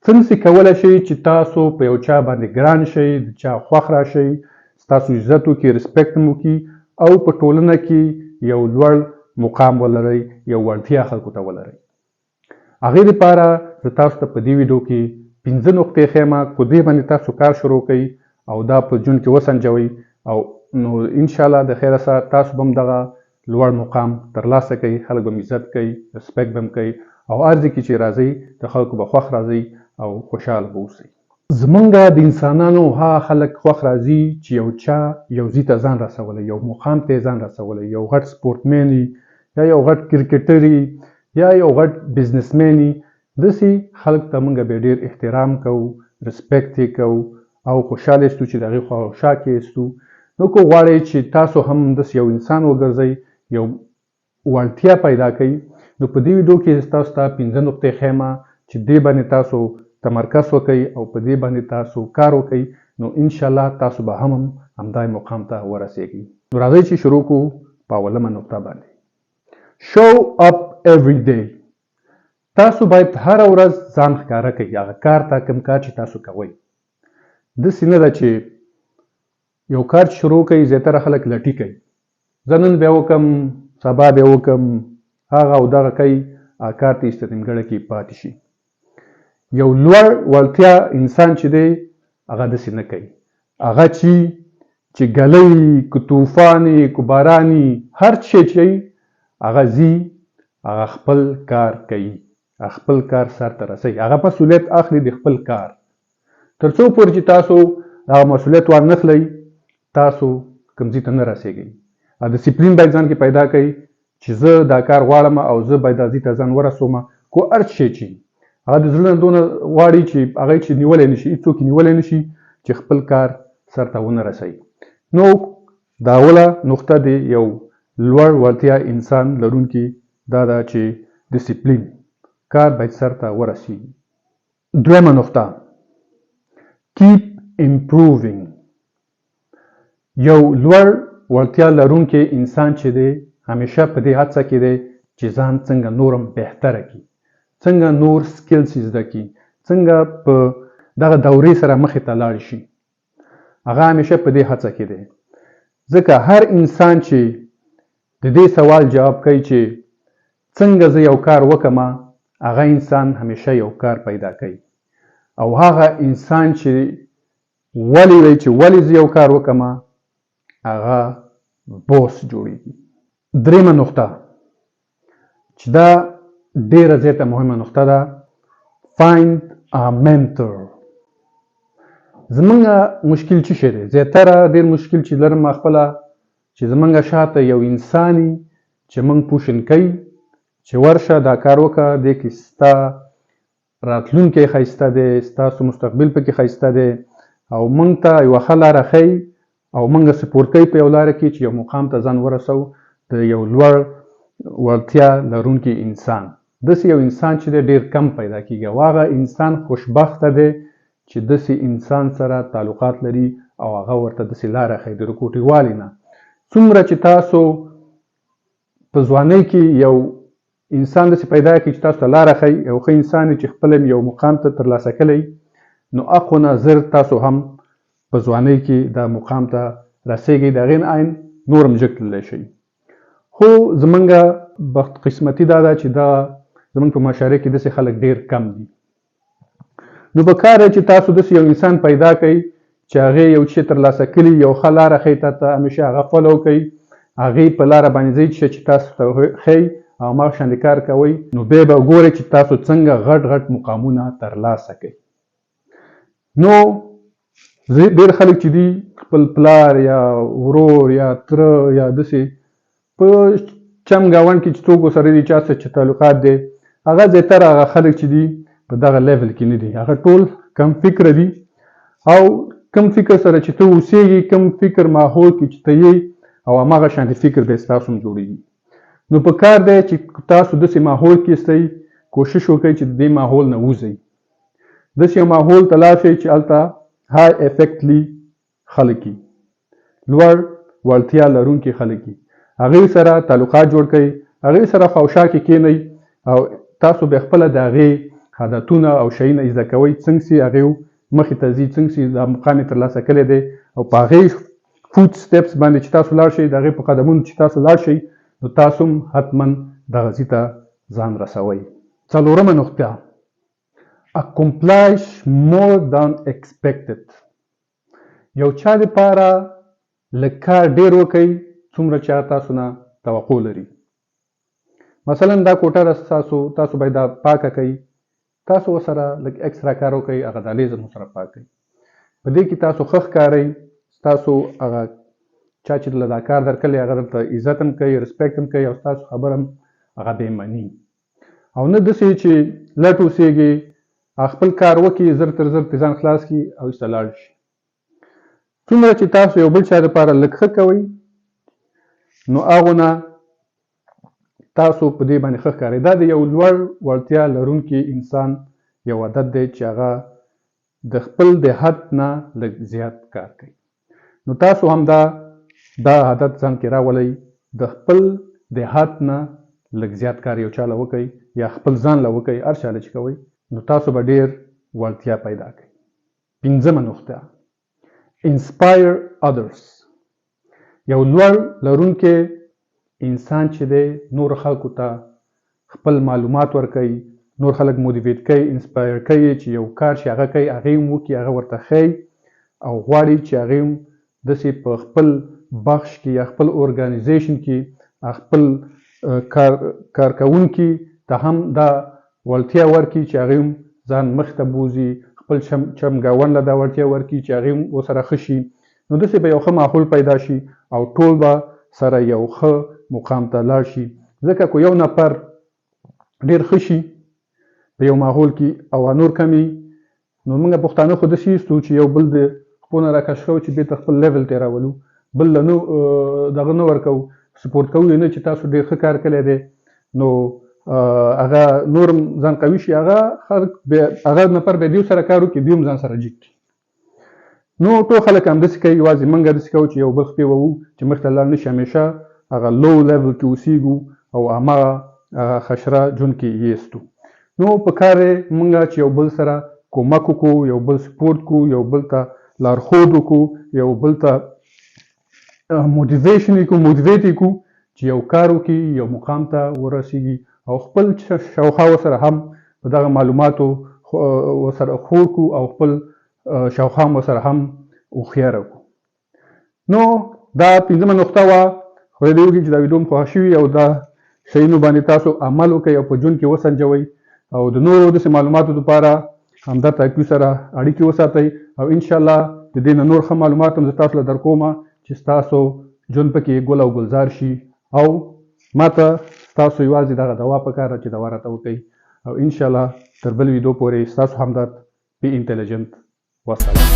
څنګه چې کولی شئ چې تاسو په یو چا باندې ګران شئ، د چا خوښ راشئ، ستاسو عزت وکړي، رسپیکټ مو وکړي او په ټولنه کې یو لوړ مقام ولرئ، یو وړتیا خلکو ته ولرئ. هغې دپاره زه تاسو ته په دې ویډیو کې 5 نقطې ښیم، په دې باندې تاسو کار شروع کړئ او دا په ژوند کې وسنجوئ او نو انشاءالله د خیره سره تاسو به هم دغه لوړ مقام ترلاسه کوئ، خلک به هم عزت کوي، رسپیکټ به هم کوي او هر ځای کې چې راځئ د خلکو به خوښ راځئ او خوشحاله به اوسئ. زمونږ د انسانانو هغه خلک خوښ راځي چې یو چا یو ځای ته ځان رسولی، یو مقام ته یې ځان رسولی، یو غټ سپورټمین یا یو غټ کرکټر یا یو غټ بزنسمین داسې خلک ته موږ به ډېر احترام کوو، رسپیکټ یې کوو او خوشحاله یستو چې د هغې خواوشا کې یستو. نو که غواړئ چې تاسو هم داسې یو انسان وګرځئ، یو وړتیا پیدا کوئ، نو په دې ویډیو کې تاسو ته 5 نقطې ښیم چې دې باندې تاسو تمرکز وکئ او په دې باندې تاسو کار وکئ، نو انشاءالله تاسو به هم همدای مقام ته ورسیږئ. نو راځئ چې شروع کړو په اولمه نقطه باندې. show up every day. تاسو باید هره ورځ ځان ښکاره کړئ، هغه کار ته کوم کار چې تاسو کوئ. داسې نه ده چې یو کار شروع کوي زیاتره خلک لټي کوي، زه نن بیا وکړم، سبا بیا وکړم، هغه او دغه کوي، هغه کار ته ایسته نیمګړی کې پاتې شي. یو لوړ وړتیا انسان چې دی هغه داسې نه کوي، هغه چې ګلی که طوفاني که باراني هر شی چې هغه ځي، هغه خپل کار کوي، هغه خپل کار سرته رسوي، هغه مسؤلیت اخلي د خپل کار. تر څو پورې چې تاسو هغه مسؤلیت وانخلئ تاسو کوم ځای ته نه رسیږئ. ډسپلین باید ځان کې پیدا کړئ چې زه دا کار غواړم او زه باید دا ځای ته ځان ورسوم. کو هر شی چې هغه د زړه نه دونه غواړي چې هغه چې نیولی نه شي، هېڅوک یې نیولی نه شي چې خپل کار سرته ونه رسوي. نو دا اوله نقطه د یو لوړ وړتیا انسان لرونکي دا ده چې ډسپلین، کار باید سرته ورسیږي. دویمه نقطه keep improving. یو لوړ وړتیا لرونکی انسان چې دی همیشه په دې هڅه کې دی چې ځان څنګه نورم بهتره کړي، څنګه نور سکلز زده کړي، څنګه په دغه دورې سره مخې ته لاړ شي. هغه همیشه په دې هڅه کې دی، ځکه هر انسان چې د دې سوال جواب کوي چې څنګه زه یو کار وکړم، هغه انسان همیشه یو کار پیدا کوي. او هغه انسان چې ولې وایي چې ولې زه یو کار وکړم، هغه بوس جوړیږي. دریمه نقطه چې دا ډیره زیاته مهمه نقطه ده، find a mentor. زمونږ مشکل څه شی دی؟ زیاتره ډیر مشکل چې لرم خپله چې زمونږ شاته یو انساني چې موږ پوشن کوي چې ورشه دا کار وکړه، دې کې ستا راتلونکی ښایسته دی، ستاسو مستقبل پکې ښایسته دی او موږ ته یوه ښه لاره ښیي او موږ سپورټ کوي په یو لاره کې چې یو مقام ته ځان ورسو د یو لوړ وړتیا لرونکي انسان. داسې یو انسان چې دی ډېر کم پیدا کېږي او هغه انسان خوشبخته دی چې داسې انسان سره تعلقات لري او هغه ورته داسې لاره ښیي د رکوټي والي نه. څومره چې تاسو په ځوانۍ کې یو انسان داسې پیدا کړي چې تاسو ته لاره ښیي، یو ښه انسان چې خپله یو مقام ته ترلاسه کړی، نو اخونه زر تاسو هم په ځوانۍ کې دا مقام ته رسیږئ، د هغې نه عین نور هم ژر تللی شئ. خو زمونږ بخت قسمتي دا ده چې دا زمونږ په معاشره کې داسې خلک ډېر کم دي. نو پکار دی چې تاسو داسې یو انسان پیدا کړئ چې هغې یو شی ترلاسه کړي، یو ښه لاره ښیي تا ته، همیشه هغه فالو کوئ، هغې په لاره باندې ځئ چې تاسو ته ښیي او هماغه شانې کار کوئ، نو بیا به ګورئ چې تاسو څنګه غټ غټ مقامونه ترلاسه کوئ. نو ډېر خلک چې دي خپل پلار یا ورور یا تره یا داسې په چم ګاونډ کې چې څوک ورسره دي چا سره چې تعلقات دی، هغه زیاتره هغه خلک چې دي په دغه لیول کې نه دي، هغه ټول کم فکره دي او کم فکر سره چې ته اوسېږي، کم فکر ماحول کې چې ته یې او هماغه شانې فکر به ستاسو هم جوړېږي. نو په کار دی چې تاسو داسې ماحول کې استئ، کوشش وکړئ چې د دې ماحول نه ووځئ، داسې یو ماحول ته لاړ شئ چې هلته های افیکټلی خلک وي، لوړ وړتیا لرونکي خلک وي، هغوی سره تعلقات جوړ کړئ، هغوی سره خواوشا کې کښېنئ او تاسو به خپله د هغې عادتونه او شیونه زده کوئ څنګه چې هغې مخې ته ځي څنګه چې دا مقام یې ترلاسه کړی دی او په هغې فوډ سټیپس باندې چې تاسو لاړ شئ د هغې په قدمونو چې تاسو لاړ شئ نو تاسو هم حتما دغه ځي ته ځان رسوئ. څلورمه نقطه accomplish more than expected. یو چا لپاره لږ کار ډېر وکئ څومره چې هغه تاسو نه توقع لري. مثلا دا کوټه تاسو باید دا پاکه کوئ، تاسو ورسره لږ اکسترا کار وکئ، هغه دهلیز هم ورسره پاک کئ. په دې کې تاسو ښه ښکارئ، ستاسو هغه چا چې درله دا کار درکړی هغه درته عزت هم کوي، رسپیکټ هم کوي او ستاسو خبره هم هغه بې مني. او نه داسې چې لټ اوسېږي، خپل کار وکړي، زر تر زر ځان خلاص کړي او ایسته لاړ شي. څومره چې تاسو یو بل چا لپاره لږ ښه کوئ نو هغونه تاسو په دې باندې ښه ښکارئ. دا د یو لوړ وړتیا لرونکي انسان یو عادت دی چې هغه د خپل د حد نه لږ زیات کار کوي. نو تاسو هم دا عادت ځان کې راولئ، د خپل د حد نه لږ زیات کار یو چا له وکئ یا خپل ځان له وکئ، هر چا له چې کوئ نو تاسو به ډېر وړتیا پیدا کوئ. پنځمه نقطه inspire others. یو لوړ لرونکی انسان چې دی نور خلکو ته خپل معلومات ورکوي، نور خلک موټیویټ کوي، انسپایر کوي چې یو کار چې هغه کوي هغې هم وکړي، هغه ورته ښیي او غواړي چې هغې هم داسې په خپل بخش کې یا خپل ارګانیزیشن کې خپل کارکوونکي ته هم دا وړتیا ورکړي چې هغې هم ځان مخې ته بوځي، خپل چمګاون له دا وړتیا ورکړي چې هغې هم ورسره ښه شي. نو داسې به یو ښه ماحول پیدا شي او ټول به سره یو ښه مقام ته لاړ شي. ځکه که یو نفر ډېر ښه شي په یو ماحول کې او نور کمي، نو موږ پښتانه خو داسې ایستو چې یو بل د خپو نه راکش کوو چې بېرته خپل لیول ته یې راولو، بل له دغه نه ورکوو، سپورټ کوو یې نه چې تاسو ډېر ښه کار کړی دی نو هغه نور هم ځان قوي شي، هغه نفر بیا دیو سره کار وکړي، دیو هم ځان سره جګ کړي. نو ټول خلک همداسې کوي، یوازې موږ داسې کوو چې یو بل خپې ووو چې مخې ته لاړ نه شي، همیشه هغه لو لیول کې اوسېږو او هماغه خشره ژوند کې یېستو. نو په کار دی موږ چې یو بل سره کومک وکړو، یو بل سپورټ کړو، یو بل ته لارښود وکړو، یو بل ته موټیویشن یې کړو، موټیویټ یې کړو چې یو کار وکړي، یو مقام ته ورسېږي او خپل شاوخوا ورسره هم په دغه معلوماتو ورسره خور کړو او خپل شاوخوا ورسره هم هوښیاره کړو. نو دا پنځمه نقطه وه. خدای دې وکړي چې دا ویډیو مو خوښه شوي او دا شیانو باندې تاسو عمل وکړئ او په ژوند کې وسنجوئ او د نورو داسې معلوماتو لپاره همدا تایپي سره اړیکې وساتئ او انشاءالله د دې نه نور ښه معلومات هم زه تاسو له درکومه چې ستاسو ژوند پکې ګل او ګلزار شي. او ماته ستاسو یوازې دغه دوا پکار ده چې دوا راته وکړئ او انشاءالله تر بل ویډیو پورې ستاسو همدرد بي انټلیجنت. والسلام.